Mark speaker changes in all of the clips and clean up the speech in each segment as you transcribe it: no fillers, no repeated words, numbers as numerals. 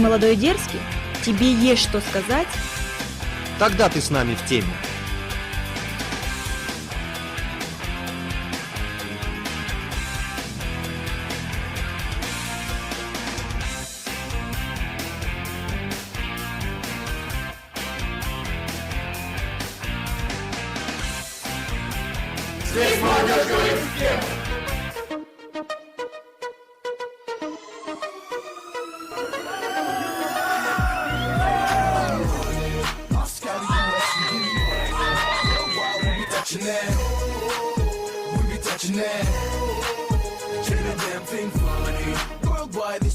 Speaker 1: молодой и дерзкий? Тебе есть что сказать?
Speaker 2: Тогда ты с нами в теме.
Speaker 3: Здесь молодежь говорит в тему.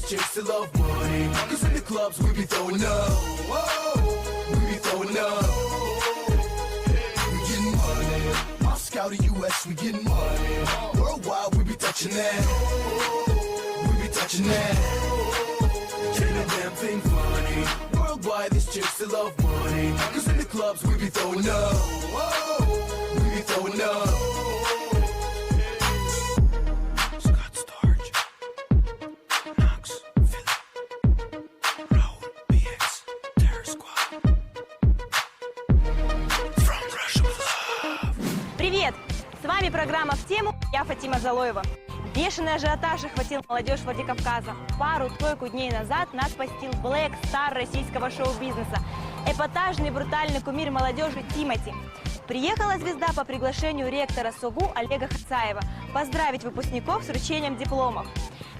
Speaker 3: Chicks that love money, 'cause in the clubs we be throwing up, we be throwing up. We getting money, Moscow to US, we getting money. Worldwide we be touching that, we be touching that. Get a damn thing funny. Worldwide these chicks that love money, 'cause in the clubs we be throwing up, we be throwing up.
Speaker 1: Привет! С вами программа «В тему». Я Фатима Залоева. Бешеный ажиотаж охватил молодежь Владикавказа. Пару-тройку дней назад нас посетил блэк-стар российского шоу-бизнеса. Эпатажный брутальный кумир молодежи Тимати. Приехала звезда по приглашению ректора СОГУ Олега Хацаева поздравить выпускников с вручением дипломов.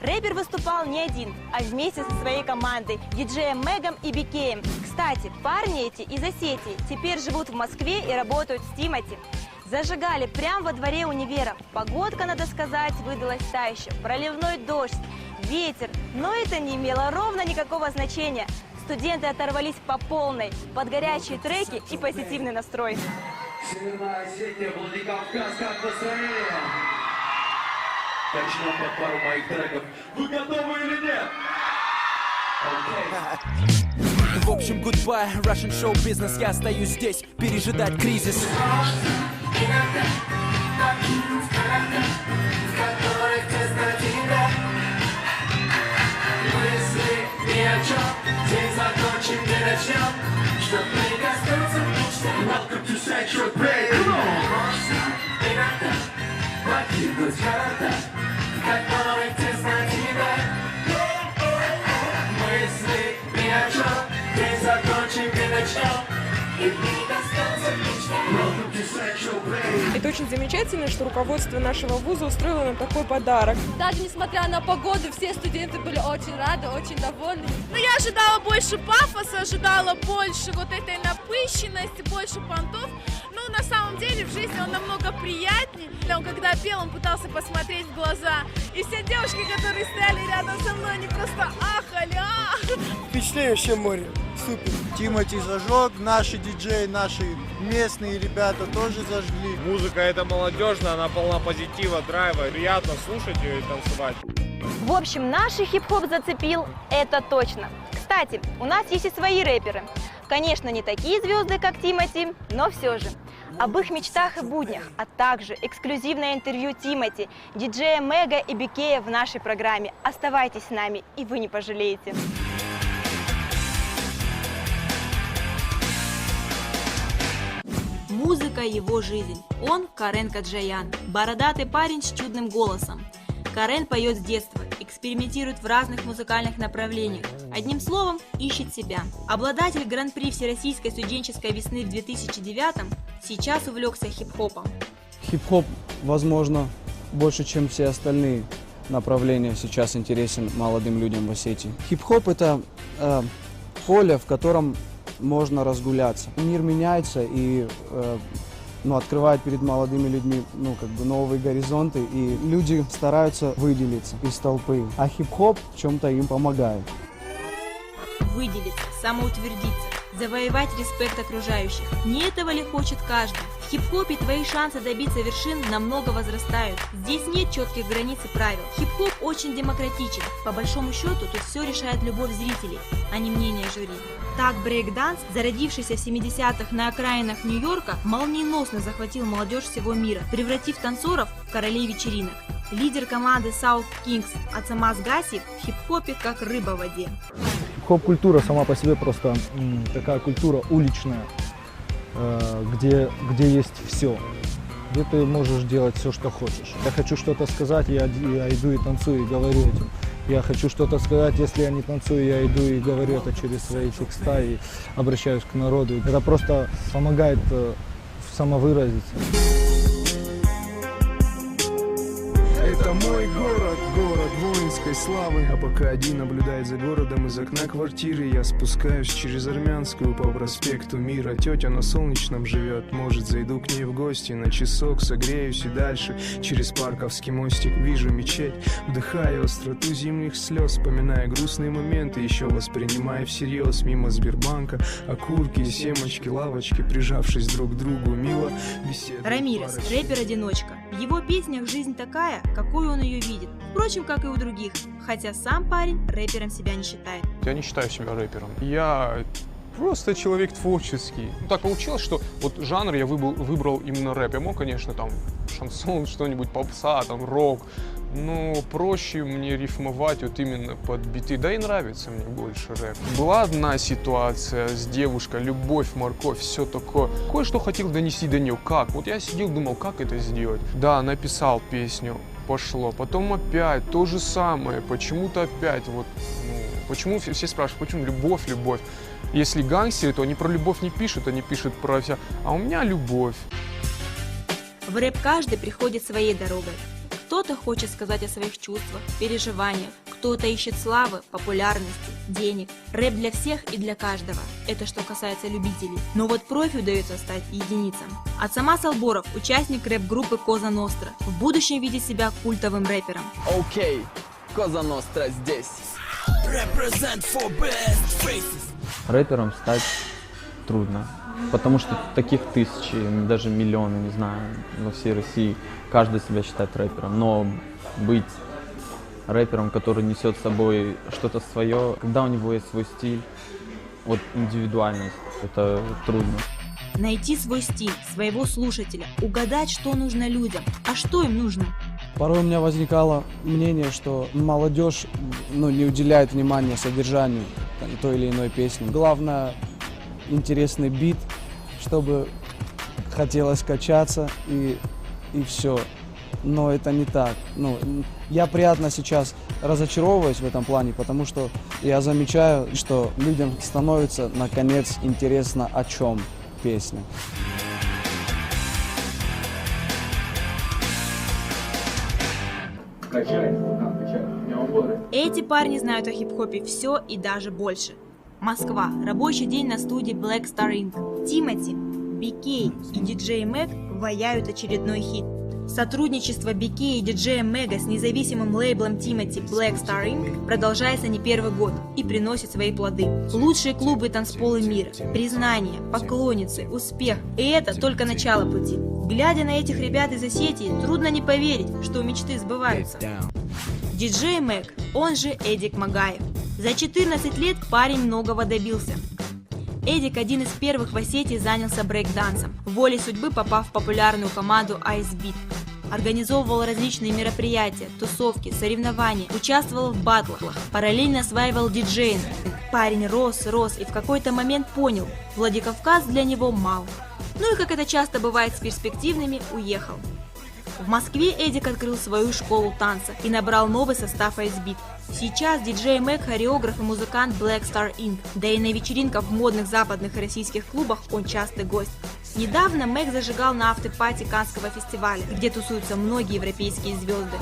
Speaker 1: Рэпер выступал не один, а вместе со своей командой, диджеем Мегом и Бикеем. Кстати, парни эти из Осетии теперь живут в Москве и работают с Тимати. Зажигали прямо во дворе универа. Погодка, надо сказать, выдалась та еще. Проливной дождь, ветер. Но это не имело ровно никакого значения. Студенты оторвались по полной, под горячие треки и позитивный настрой.
Speaker 4: Северная Осетия, Владикавказ, как настроение? Начнем под пару моих треков. Вы готовы или нет?
Speaker 5: В общем, goodbye, Russian show business. Я остаюсь здесь, пережидать кризис.
Speaker 3: Иногда покинуть города, в которых тесно тебя. Мысли ни о чем, день закончим, не начнем, чтоб прикоснуться к мечтам. Welcome to Central Bay. Можно иногда покинуть города, в которых тесно тебя. Мысли ни о чем, день закончим, не начнем, и прикоснуться к мечтам. Welcome to Central Bay.
Speaker 6: Это очень замечательно, что руководство нашего вуза устроило нам такой подарок.
Speaker 7: Даже несмотря на погоду, все студенты были очень рады, очень довольны.
Speaker 8: Но я ожидала больше пафоса, ожидала больше вот этой напыщенности, больше понтов. Ну, на самом деле, в жизни он намного приятнее. Он, когда пел, он пытался посмотреть в глаза. И все девушки, которые стояли рядом со мной, они просто ахали, ах!
Speaker 9: Впечатление вообще море. Супер. Тимати зажег, наши диджеи, наши местные ребята тоже зажгли.
Speaker 10: Музыка это молодежная, она полна позитива, драйва. Приятно слушать ее и танцевать.
Speaker 1: В общем, наши хип-хоп зацепил, это точно. Кстати, у нас есть и свои рэперы. Конечно, не такие звезды, как Тимати, но все же. Об их мечтах и буднях, а также эксклюзивное интервью Тимати, диджея Мега и Бикея в нашей программе. Оставайтесь с нами, и вы не пожалеете. Музыка – его жизнь. Он – Карен Каджаян, бородатый парень с чудным голосом. Карен поет с детства, экспериментирует в разных музыкальных направлениях. Одним словом, ищет себя. Обладатель гран-при Всероссийской студенческой весны в 2009-м сейчас увлекся хип-хопом.
Speaker 11: Хип-хоп, возможно, больше, чем все остальные направления, сейчас интересен молодым людям в Осетии. Хип-хоп – это поле, в котором можно разгуляться. Мир меняется и открывает перед молодыми людьми новые горизонты, и люди стараются выделиться из толпы, а хип-хоп в чем-то им помогает.
Speaker 1: Выделиться, самоутвердиться, завоевать респект окружающих. Не этого ли хочет каждый? В хип-хопе твои шансы добиться вершин намного возрастают. Здесь нет четких границ и правил. Хип-хоп очень демократичен. По большому счету тут все решает любовь зрителей, а не мнение жюри. Так брейк-данс, зародившийся в 70-х на окраинах Нью-Йорка, молниеносно захватил молодежь всего мира, превратив танцоров в королей вечеринок. Лидер команды South Kings Ацамаз Гаси в хип-хопе как рыба в воде.
Speaker 9: Хип-хоп-культура сама по себе просто такая культура уличная, где есть все. Где ты можешь делать все, что хочешь. Я хочу что-то сказать, я иду и танцую, и говорю этим. Я хочу что-то сказать, если я не танцую, я иду и говорю это через свои текста и обращаюсь к народу. Это просто помогает самовыразиться.
Speaker 12: Это мой город, город воинской славы. А пока один наблюдает за городом из окна квартиры, я спускаюсь через Армянскую по проспекту Мира. Тетя на Солнечном живет, может, зайду к ней в гости на часок, согреюсь и дальше. Через Парковский мостик вижу мечеть, вдыхаю остроту зимних слез, вспоминая грустные моменты, еще воспринимая всерьез. Мимо Сбербанка окурки, семечки, лавочки, прижавшись друг к другу, мило беседуют.
Speaker 1: Рамирес, рэпер-одиночка. В его песнях жизнь такая, какую он ее видит. Впрочем, как и у других. Хотя сам парень рэпером себя не считает.
Speaker 13: Я не считаю себя рэпером. Я просто человек творческий. Так получилось, что вот жанр я выбрал именно рэп. Я мог, конечно, там шансон, что-нибудь, попса, там рок. Но проще мне рифмовать вот именно под биты. Да и нравится мне больше рэп. Была одна ситуация с девушкой, любовь, морковь, все такое. Кое-что хотел донести до нее. Как? Вот я сидел, думал, как это сделать. Да, написал песню, пошло. Потом опять то же самое. Почему-то опять вот. Почему все спрашивают, почему любовь, любовь? Если гангстеры, то они про любовь не пишут, они пишут про все. А у меня любовь.
Speaker 1: В рэп каждый приходит своей дорогой. Кто-то хочет сказать о своих чувствах, переживаниях, кто-то ищет славы, популярности, денег. Рэп для всех и для каждого. Это что касается любителей. Но вот профи удается стать единицам. Ацамас Алборов, участник рэп-группы Коза Ностра, в будущем видит себя культовым рэпером.
Speaker 14: Окей, Коза Ностра здесь.
Speaker 15: Рэпером стать трудно, потому что таких тысячи, даже миллионы, не знаю, во всей России. Каждый себя считает рэпером, но быть рэпером, который несет с собой что-то свое, когда у него есть свой стиль, вот индивидуальность, это трудно.
Speaker 1: Найти свой стиль, своего слушателя, угадать, что нужно людям, а что им нужно.
Speaker 11: Порой у меня возникало мнение, что молодежь не уделяет внимания содержанию той или иной песни. Главное, интересный бит, чтобы хотелось качаться и все. Но это не так. Я приятно сейчас разочаровываюсь в этом плане, потому что я замечаю, что людям становится наконец интересно, о чем песня.
Speaker 1: Эти парни знают о хип-хопе все и даже больше. Москва. Рабочий день на студии Black Star Inc. Тимати, BK и DJ Meg ваяют очередной хит. Сотрудничество BK и DJ Meg с независимым лейблом Тимати Black Star Inc. продолжается не первый год и приносит свои плоды. Лучшие клубы и танцполы мира, признание, поклонницы, успех. И это только начало пути. Глядя на этих ребят из Осетии, трудно не поверить, что мечты сбываются. DJ Meg, он же Эдик Магаев. За 14 лет парень многого добился. Эдик один из первых в Осетии занялся брейк-дансом, волей судьбы попав в популярную команду Ice Beat. Организовывал различные мероприятия, тусовки, соревнования, участвовал в баттлах, параллельно осваивал диджеинг. Парень рос и в какой-то момент понял, Владикавказ для него мал. Ну и как это часто бывает с перспективными, уехал. В Москве Эдик открыл свою школу танца и набрал новый состав Ice Beat. Сейчас диджей Meg, хореограф и музыкант Black Star Inc. Да и на вечеринках в модных западных и российских клубах он частый гость. Недавно Meg зажигал на автопати Каннского фестиваля, где тусуются многие европейские звезды.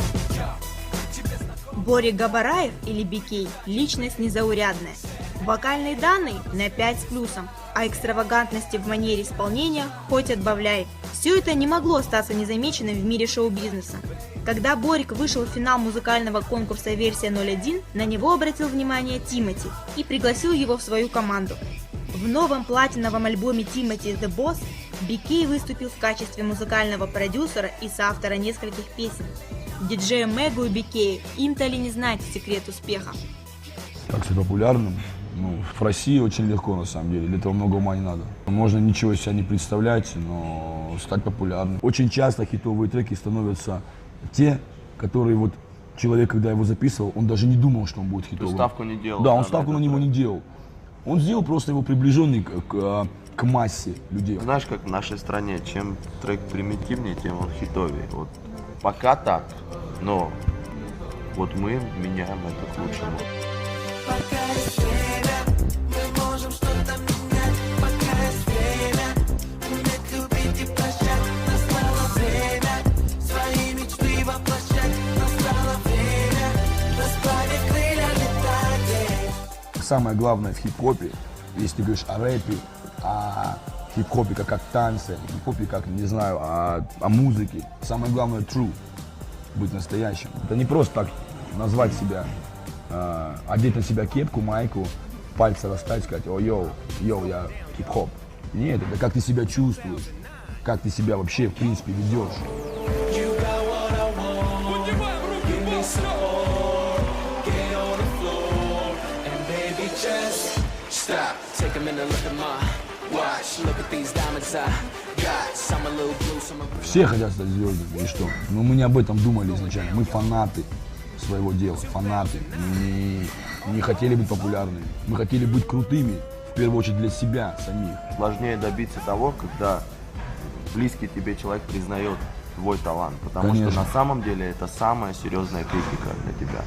Speaker 1: Борик Габараев или BK – личность незаурядная. Вокальные данные на 5 с плюсом, а экстравагантности в манере исполнения хоть отбавляй. Все это не могло остаться незамеченным в мире шоу-бизнеса. Когда Борик вышел в финал музыкального конкурса «Версия 01», на него обратил внимание Тимати и пригласил его в свою команду. В новом платиновом альбоме Тимати The Boss BK выступил в качестве музыкального продюсера и соавтора нескольких песен. Диджею Мегу и BK им-то ли не знать секрет успеха?
Speaker 16: Как стать популярным? В России очень легко, на самом деле, для этого много ума не надо. Можно ничего из себя не представлять, но стать популярным. Очень часто хитовые треки становятся те, которые человек, когда его записывал, он даже не думал, что он будет хитовым.
Speaker 17: Ставку не делал.
Speaker 16: Да, он ставку на него не делал. Он сделал просто его приближенный к массе людей.
Speaker 17: Знаешь, как в нашей стране, чем трек примитивнее, тем он хитовее. Вот пока так, но вот мы меняем это к лучшему.
Speaker 3: Пока есть время, мы можем что-то менять. Пока есть время, уметь любить и прощать. Настало время свои мечты воплощать. Настало время расправить крылья, летать.
Speaker 16: Самое главное в хип-хопе, если ты говоришь о рэпе, о хип-хопе как танце, хип-хопе как, не знаю, о музыке. Самое главное true, быть настоящим. Это не просто так назвать себя, одеть на себя кепку, майку, пальцы расставить, сказать: о, йоу, я хип-хоп. Нет, это как ты себя чувствуешь, как ты себя вообще, в принципе, ведешь. Все хотят стать звездами, и что? Но мы не об этом думали изначально. Мы фанаты своего дела, фанаты. Не хотели быть популярными. Мы хотели быть крутыми, в первую очередь для себя самих.
Speaker 17: Сложнее добиться того, когда близкий тебе человек признает твой талант. Потому
Speaker 16: Конечно.
Speaker 17: что на самом деле это самая серьезная критика для тебя.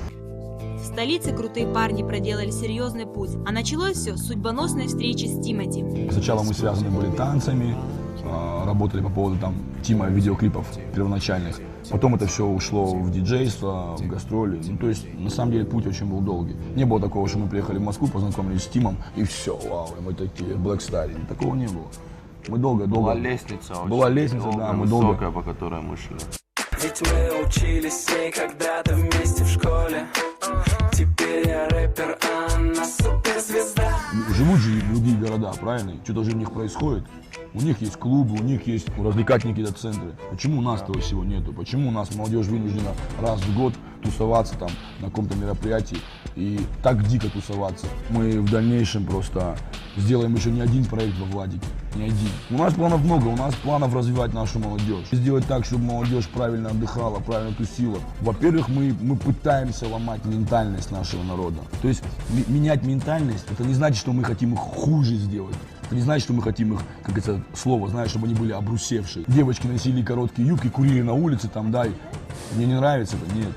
Speaker 1: В столице крутые парни проделали серьезный путь, а началось все с судьбоносной встречи с Тимати.
Speaker 16: Сначала мы связаны были танцами, работали по поводу там тима видеоклипов первоначальных. Потом это все ушло в диджейство, в гастроли. Ну, то есть, на самом деле, путь очень был долгий. Не было такого, что мы приехали в Москву, познакомились с Тимом, и все, вау, мы такие, Black Star. Такого не было. Мы долго.
Speaker 17: Была лестница
Speaker 16: да, мы долго.
Speaker 17: Высокая, по которой мы шли.
Speaker 3: Ведь мы учились с ней когда-то вместе в школе. Теперь я рэпер, а она суперзвезда.
Speaker 16: Живут же другие города, правильно? Что-то же у них происходит. У них есть клубы, у них есть развлекательные какие-то центры. Почему у нас этого всего нету? Почему у нас молодежь вынуждена раз в год тусоваться там на каком-то мероприятии и так дико тусоваться? Мы в дальнейшем просто сделаем еще не один проект во Владике, не один. У нас планов много, у нас планов развивать нашу молодежь. Сделать так, чтобы молодежь правильно отдыхала, правильно тусила. Во-первых, мы пытаемся ломать ментальность нашего народа. То есть менять ментальность, это не значит, что мы хотим их хуже сделать. Это не значит, что мы хотим их, как это слово, знаешь, чтобы они были обрусевшие. Девочки носили короткие юбки, курили на улице, там, да, мне не нравится это, нет.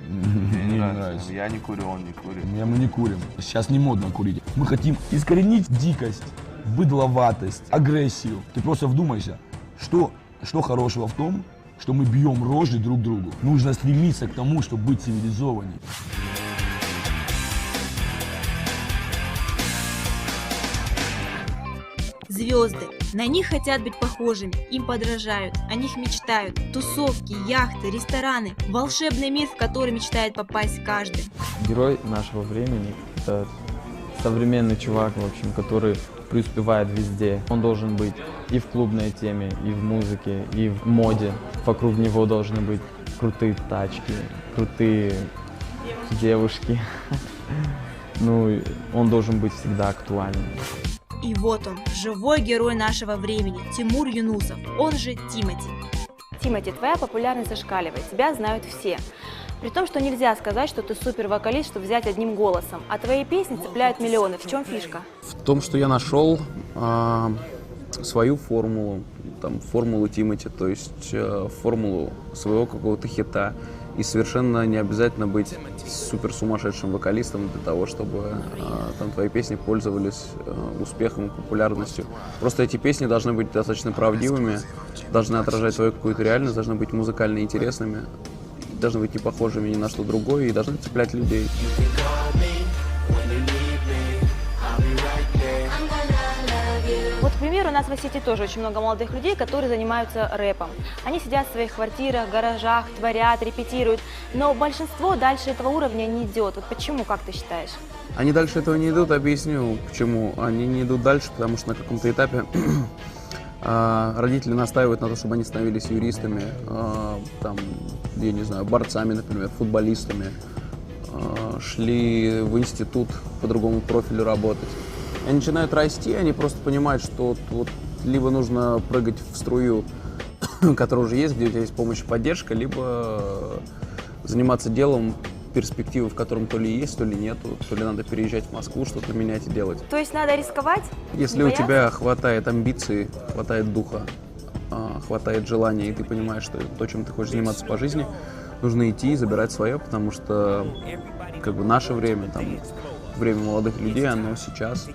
Speaker 16: Мне не нравится.
Speaker 17: Я не курю, он не курит.
Speaker 16: Мы не курим. Сейчас не модно курить. Мы хотим искоренить дикость, быдловатость, агрессию. Ты просто вдумайся, что хорошего в том, что мы бьем рожи друг другу. Нужно стремиться к тому, чтобы быть цивилизованней.
Speaker 1: Звезды. На них хотят быть похожими, им подражают, о них мечтают. Тусовки, яхты, рестораны. Волшебный мир, в который мечтает попасть каждый.
Speaker 15: Герой нашего времени – это современный чувак, в общем, который преуспевает везде. Он должен быть и в клубной теме, и в музыке, и в моде. Вокруг него должны быть крутые тачки, крутые девушки. Ну, он должен быть всегда актуальным.
Speaker 1: И вот он, живой герой нашего времени, Тимур Юнусов, он же Тимати. Тимати, твоя популярность зашкаливает, тебя знают все. При том, что нельзя сказать, что ты супер-вокалист, чтобы взять одним голосом, а твои песни цепляют миллионы. В чем фишка?
Speaker 18: В том, что я нашел свою формулу, там, формулу Тимати, то есть формулу своего какого-то хита. И совершенно не обязательно быть супер сумасшедшим вокалистом для того, чтобы там твои песни пользовались успехом и популярностью. Просто эти песни должны быть достаточно правдивыми, должны отражать твою какую-то реальность, должны быть музыкально интересными, должны быть не похожими ни на что другое и должны цеплять людей.
Speaker 1: Вот, к примеру, у нас в Осетии тоже очень много молодых людей, которые занимаются рэпом. Они сидят в своих квартирах, гаражах, творят, репетируют, но большинство дальше этого уровня не идет. Вот почему, как ты считаешь?
Speaker 18: Они дальше этого не идут, объясню почему. Они не идут дальше, потому что на каком-то этапе родители настаивают на том, чтобы они становились юристами, там, я не знаю, борцами, например, футболистами, шли в институт по другому профилю работать. Они начинают расти, они просто понимают, что вот либо нужно прыгать в струю, которая уже есть, где у тебя есть помощь и поддержка, либо заниматься делом, перспективы в котором то ли есть, то ли нету, то ли надо переезжать в Москву, что-то менять и делать.
Speaker 1: То есть надо рисковать?
Speaker 18: Если у тебя хватает амбиций, хватает духа, хватает желания, и ты понимаешь, что то, чем ты хочешь заниматься по жизни, нужно идти и забирать свое, потому что как бы наше время, там, время молодых людей, оно сейчас,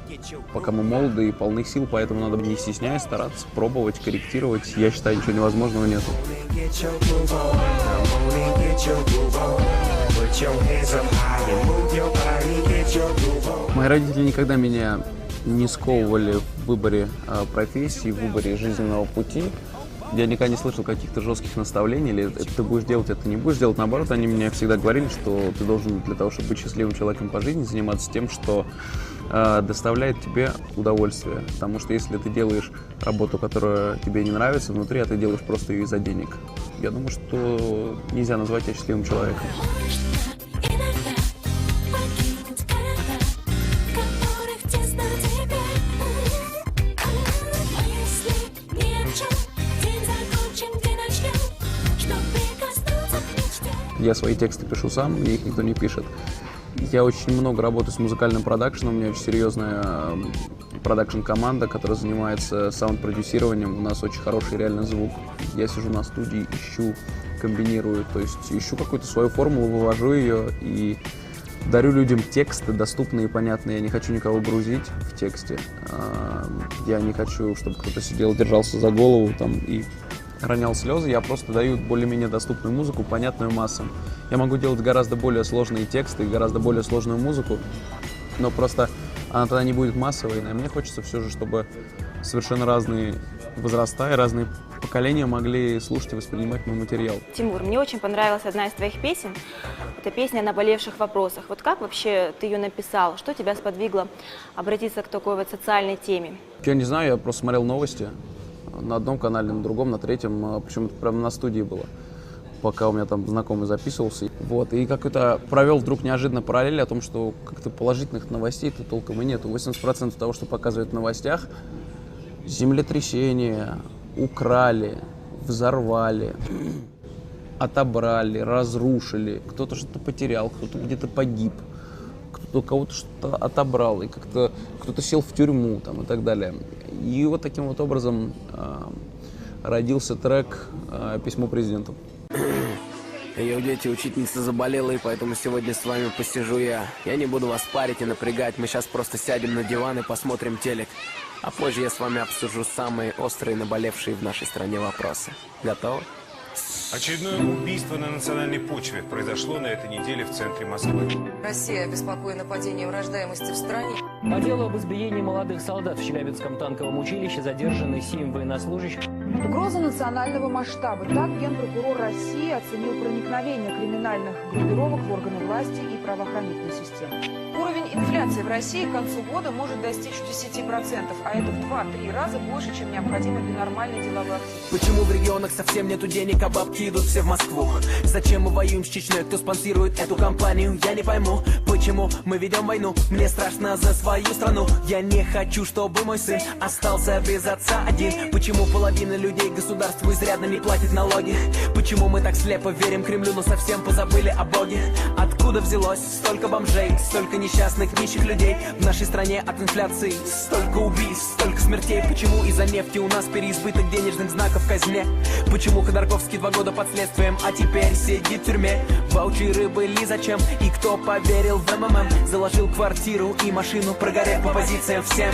Speaker 18: пока мы молоды и полны сил, поэтому надо не стесняясь стараться, пробовать, корректировать. Я считаю, ничего невозможного нету. Мои родители никогда меня не сковывали в выборе профессии, в выборе жизненного пути. Я никогда не слышал каких-то жестких наставлений, или это ты будешь делать, это не будешь делать. Наоборот, они мне всегда говорили, что ты должен для того, чтобы быть счастливым человеком по жизни, заниматься тем, что доставляет тебе удовольствие. Потому что если ты делаешь работу, которая тебе не нравится внутри, а ты делаешь просто ее из-за денег, я думаю, что нельзя назвать тебя счастливым человеком. Я свои тексты пишу сам, мне их никто не пишет. Я очень много работаю с музыкальным продакшеном, у меня очень серьезная продакшн-команда, которая занимается саунд-продюсированием. У нас очень хороший реально звук. Я сижу на студии, ищу, комбинирую, то есть ищу какую-то свою формулу, вывожу ее и дарю людям тексты, доступные и понятные. Я не хочу никого грузить в тексте. Я не хочу, чтобы кто-то сидел, держался за голову там и ронял слезы. Я просто даю более-менее доступную музыку, понятную массам. Я могу делать гораздо более сложные тексты, гораздо более сложную музыку, но просто она тогда не будет массовой. И мне хочется все же, чтобы совершенно разные возраста и разные поколения могли слушать и воспринимать мой материал.
Speaker 1: Тимур, мне очень понравилась одна из твоих песен. Это песня о наболевших вопросах. Вот как вообще ты ее написал? Что тебя сподвигло обратиться к такой вот социальной теме?
Speaker 18: Я не знаю, я просто смотрел новости на одном канале, на другом, на третьем, причем это прямо на студии было, пока у меня там знакомый записывался. Вот, и как-то провел вдруг неожиданно параллель о том, что как-то положительных новостей-то толком и нету. 80% того, что показывают в новостях, землетрясение, украли, взорвали, отобрали, разрушили, кто-то что-то потерял, кто-то где-то погиб, кто-то кого-то что-то отобрал, и как-то кто-то сел в тюрьму там, и так далее. И вот таким вот образом родился трек «Письмо президенту».
Speaker 19: Йоу, дети, учительница заболела, и поэтому сегодня с вами посижу я. Я не буду вас парить и напрягать, мы сейчас просто сядем на диван и посмотрим телек. А позже я с вами обсужу самые острые, наболевшие в нашей стране вопросы. Готовы?
Speaker 20: Очередное убийство на национальной почве произошло на этой неделе в центре Москвы.
Speaker 21: Россия обеспокоена падением рождаемости в стране.
Speaker 22: По делу об избиении молодых солдат в Челябинском танковом училище задержаны 7 военнослужащих.
Speaker 23: Угроза национального масштаба. Так генпрокурор России оценил проникновение криминальных группировок в органы власти и правоохранительной системы. Уровень инфляции в России к концу года может достичь 10%, а это в 2-3 раза больше, чем необходимо для нормальной деловой активности.
Speaker 19: Почему в регионах совсем нету денег, а бабки идут все в Москву? Зачем мы воюем с Чечней? Кто спонсирует эту кампанию? Я не пойму, почему мы ведем войну. Мне страшно за свою страну. Я не хочу, чтобы мой сын остался без отца один. Почему половина людей государству изрядно не платит налоги? Почему мы так слепо верим Кремлю, но совсем позабыли о Боге? Откуда взялось столько бомжей, столько несчастных нищих людей? В нашей стране от инфляции столько убийств, столько смертей. Почему из-за нефти у нас переизбыток денежных знаков в казне? Почему Ходорковский 2 года под следствием, а теперь сидит в тюрьме? Ваучеры были зачем? И кто поверил в МММ? Заложил квартиру и машину, прогорев по позициям всем.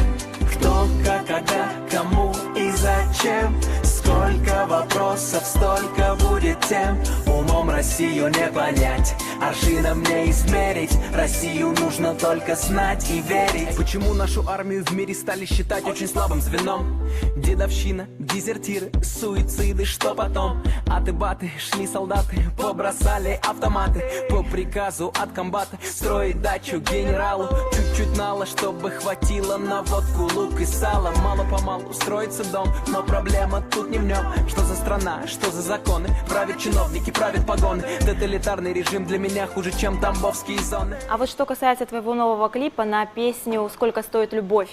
Speaker 19: Кто, как, когда, кому и зачем? Сколько вопросов, столько будет тем. Умом Россию не понять, аршином не измерить. Россию нужно только знать и верить. Почему нашу армию в мире стали считать очень слабым звеном? Дедовщина, дезертиры, суициды, что потом? Аты-баты, шли солдаты, побросали автоматы. По приказу от комбата строить дачу генералу. Чуть-чуть нало, чтобы хватило на водку, лук и сало. Мало-помалу строится дом, но проблема тут не в нем. Что за страна, что за законы? Правят чиновники, правят погоны. звон. Тоталитарный режим для меня хуже, чем тамбовские зоны.
Speaker 1: А вот что касается твоего нового клипа на песню «Сколько стоит любовь»,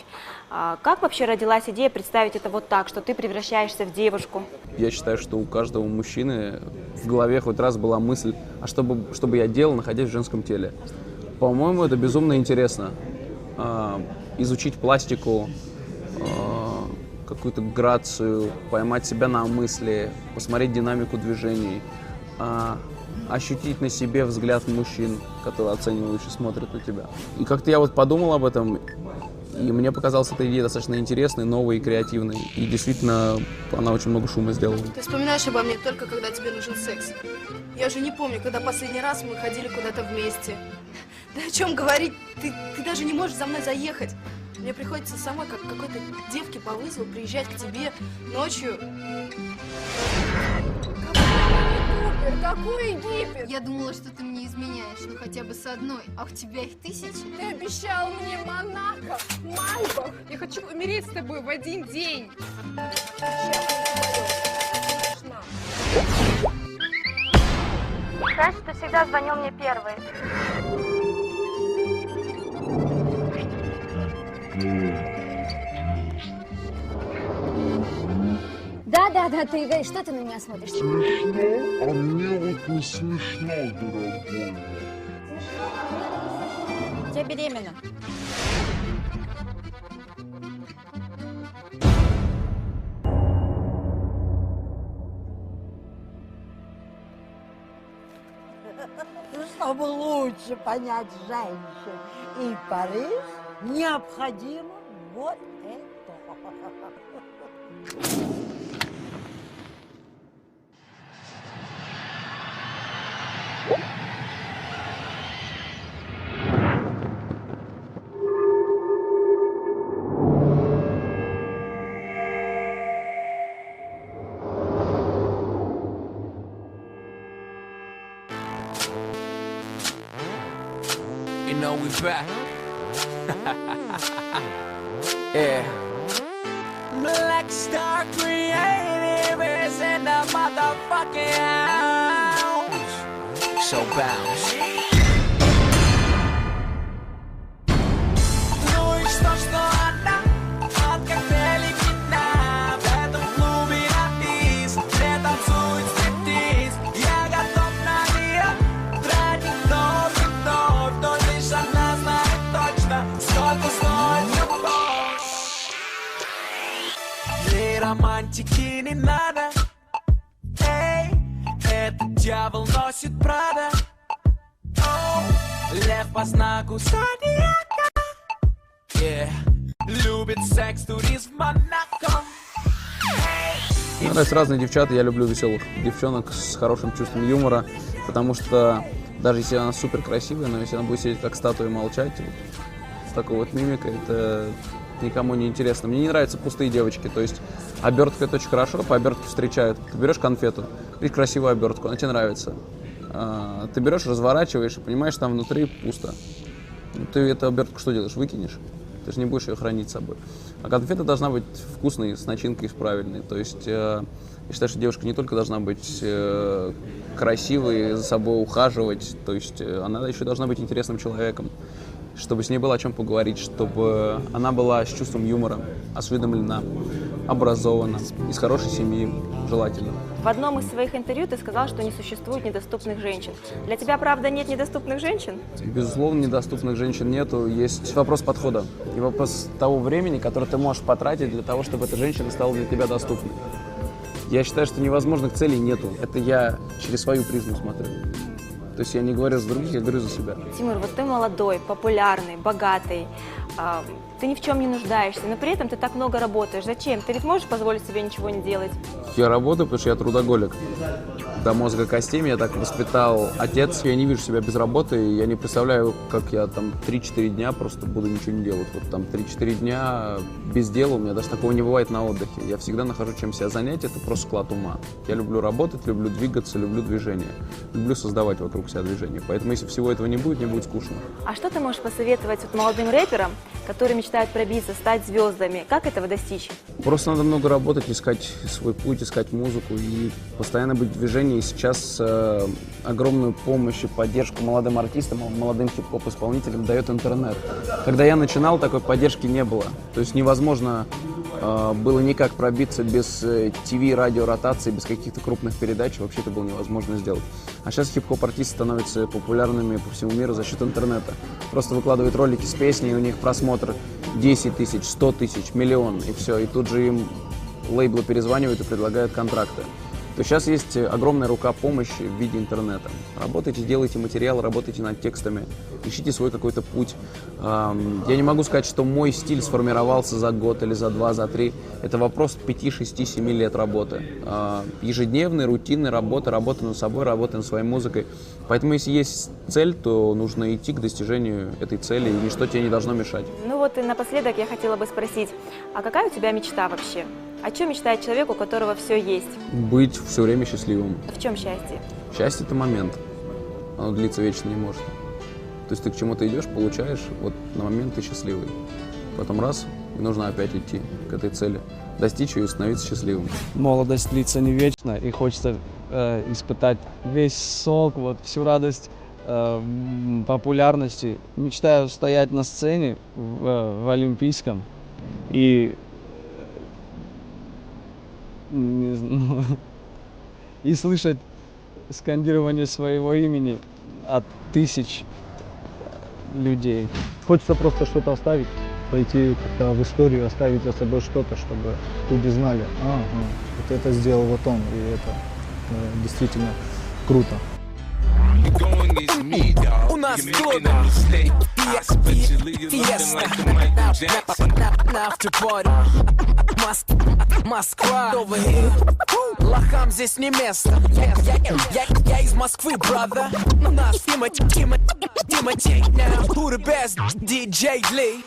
Speaker 1: как вообще родилась идея представить это вот так, что ты превращаешься в девушку?
Speaker 18: Я считаю, что у каждого мужчины в голове хоть раз была мысль, а чтобы я делал, находясь в женском теле. По-моему, это безумно интересно. Изучить пластику, какую-то грацию, поймать себя на мысли, посмотреть динамику движений, ощутить на себе взгляд мужчин, которые оценивающе смотрят на тебя. И как-то я вот подумал об этом, и мне показалась эта идея достаточно интересной, новой и креативной. И действительно, она очень много шума сделала.
Speaker 2: Ты вспоминаешь обо мне только когда тебе нужен секс. Я уже не помню, когда последний раз мы ходили куда-то вместе. Да о чем говорить? Ты даже не можешь за мной заехать. Мне приходится самой, как какой-то девке по вызову, приезжать к тебе ночью.
Speaker 4: Какой Египет? Я думала, что ты мне изменяешь, ну хотя бы с одной. А у тебя их 1000.
Speaker 6: Ты обещал мне Монако, Мальбах. Я хочу умереть с тобой в один день.
Speaker 1: Раньше ты всегда звонил мне первый.
Speaker 4: Да, ты говоришь, что ты на меня смотришь?
Speaker 3: Смешно, а мне вот не смешно, дорогой.
Speaker 1: Я беременна.
Speaker 5: Чтобы лучше понять женщин и Париж, необходимо вот это.
Speaker 19: You know we back. Yeah. Black Star Creative is in the motherfucking house. So bounce. Ну и что она от коктейлей вина в этом клубе напис, где танцует стриптиз. Я готов на нее тратить вновь и вновь, но лишь она знает точно, сколько стоит любовь. Ей романтики не надо, эй, этот дьявол носит Прада. Лев по знаку зодиака, yeah. Любит секс, туризм, Монако.
Speaker 18: Мне нравятся разные девчата, я люблю веселых девчонок с хорошим чувством юмора, потому что даже если она супер красивая, но если она будет сидеть как статуя и молчать, вот, с такой вот мимикой, это никому не интересно. Мне не нравятся пустые девочки, то есть обертка — это очень хорошо, по обертке встречают. Ты берешь конфету, видишь красивую обертку, она тебе нравится. Ты берешь, разворачиваешь и понимаешь, там внутри пусто. Ты эту обертку что делаешь? Выкинешь. Ты же не будешь ее хранить с собой. А конфета должна быть вкусной, с начинкой, с правильной. То есть я считаю, что девушка не только должна быть красивой, за собой ухаживать, то есть она еще должна быть интересным человеком, чтобы с ней было о чем поговорить, чтобы она была с чувством юмора, осведомлена, образована, из хорошей семьи, желательно.
Speaker 1: В одном из своих интервью ты сказал, что не существует недоступных женщин. Для тебя, правда, нет недоступных женщин?
Speaker 18: Безусловно, недоступных женщин нету. Есть вопрос подхода и вопрос того времени, которое ты можешь потратить для того, чтобы эта женщина стала для тебя доступной. Я считаю, что невозможных целей нету. Это я через свою призму смотрю. То есть я не говорю за других, я говорю за себя.
Speaker 1: Тимур, вот ты молодой, популярный, богатый, ты ни в чем не нуждаешься, но при этом ты так много работаешь. Зачем? Ты ведь можешь позволить себе ничего не делать?
Speaker 18: Я работаю, потому что я трудоголик. До мозга костей меня так воспитал отец. Я не вижу себя без работы, и я не представляю, как я там 3-4 дня просто буду ничего не делать. Вот там 3-4 дня без дела, у меня даже такого не бывает на отдыхе. Я всегда нахожу чем себя занять, это просто склад ума. Я люблю работать, люблю двигаться, люблю движение. Люблю создавать вокруг себя движение. Поэтому если всего этого не будет, мне будет скучно.
Speaker 1: А что ты можешь посоветовать вот молодым рэперам, которые мечтают пробиться, стать звездами? Как этого достичь?
Speaker 18: Просто надо много работать, искать свой путь, искать музыку и постоянно быть в движении. направлении. Сейчас огромную помощь и поддержку молодым артистам, молодым хип-хоп-исполнителям дает интернет. Когда я начинал, такой поддержки не было. То есть невозможно было никак пробиться без ТВ, радио, ротации, без каких-то крупных передач. Вообще это было невозможно сделать. А сейчас хип-хоп-артисты становятся популярными по всему миру за счет интернета. Просто выкладывают ролики с песней, и у них просмотр 10 тысяч, 100 тысяч, миллион, и все. И тут же им лейблы перезванивают и предлагают контракты. То сейчас есть огромная рука помощи в виде интернета. Работайте, делайте материал, работайте над текстами, ищите свой какой-то путь. Я не могу сказать, что мой стиль сформировался за год или за 2, за 3. Это вопрос 5, 6, 7 лет работы. Ежедневной, рутинной работы над собой, работы над своей музыкой. Поэтому если есть цель, то нужно идти к достижению этой цели, и ничто тебе не должно мешать.
Speaker 1: Ну вот и напоследок я хотела бы спросить, а какая у тебя мечта вообще? О чем мечтает человек, у которого все есть?
Speaker 18: Быть все время счастливым.
Speaker 1: В чем счастье?
Speaker 18: Счастье – это момент. Оно длиться вечно не может. То есть ты к чему-то идешь, получаешь, вот на момент ты счастливый. Потом раз, и нужно опять идти к этой цели. Достичь ее и становиться счастливым.
Speaker 11: Молодость длится не вечно, и хочется испытать весь сок, вот, всю радость популярности. Мечтаю стоять на сцене в Олимпийском и и слышать скандирование своего имени от тысяч людей.
Speaker 9: Хочется просто что-то оставить, пойти как-то в историю, оставить за собой что-то, чтобы люди знали, вот это сделал вот он, и это действительно круто.
Speaker 19: У нас тут фиеста на автопоре. Москва, лохам здесь не место. Я из Москвы, брата. У нас Тимати now. Who the best? DJ Lee.